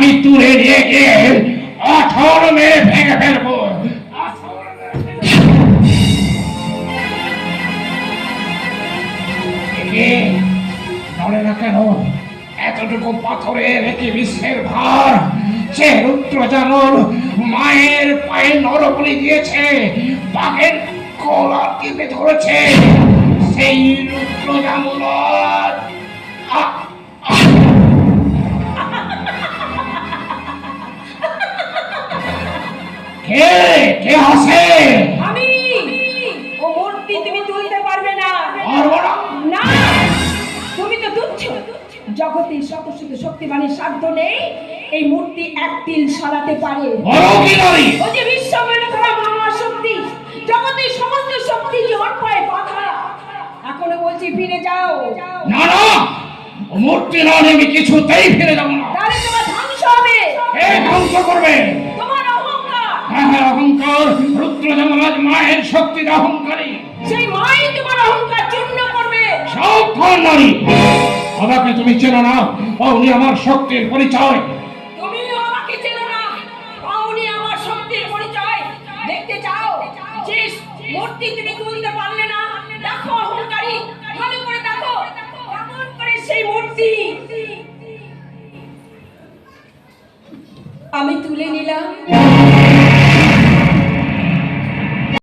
আমি তুলে নিয়ে গিয়ে আঠর মেরে ভেঙে ফেলবো। নড়ে না কেন? এতটুকু পাথরের কি বিশ্বের ভার? যে রুদ্র জানল মায়ের পায়ে নরবলি দিয়েছে, বাঘের গলা টিপে ধরেছে, সেই রুদ্র জামল কে কে হাসে? আমি। ও মূর্তি তুমি তুলতে পারবে না। পারবো না? না, তুমি তো তুচ্ছ। জগতে শত শক্তিমানের সাধ্য নেই এই মূর্তি এক তিল সরাতে পারে। বলো কি নারী? ও যে বিশ্বমের ধরা মহাশক্তি, জগতের সমস্ত শক্তি যে ওর পায়ে বাঁধা। এখনো বলছি ফিরে যাও। না না, ও মূর্তি না আমি কিছুতেই ফিরে যাবো না। তাহলে তোমার ধ্বংস হবে। কে ধ্বংস করবে? তোমার অহংকার। হ্যাঁ হ্যাঁ, অহংকার। রুদ্র যমরাজ মায়ের শক্তির অহংকারী। সেই মাই তোমার অহংকার চূর্ণ করবে। সাবধান নারী, আমাকে তুমি চেনো না, পাওনি আমার শক্তির পরিচয়। তুমিও আমাকে চেনো না, পাওনি আমার শক্তির পরিচয়। দেখতে চাও যে মূর্তি তুমি তুলতে পারলে না? দেখো অহংকারী, ভালো করে দেখো কেমন করে সেই মূর্তি আমি তুলে নিলাম।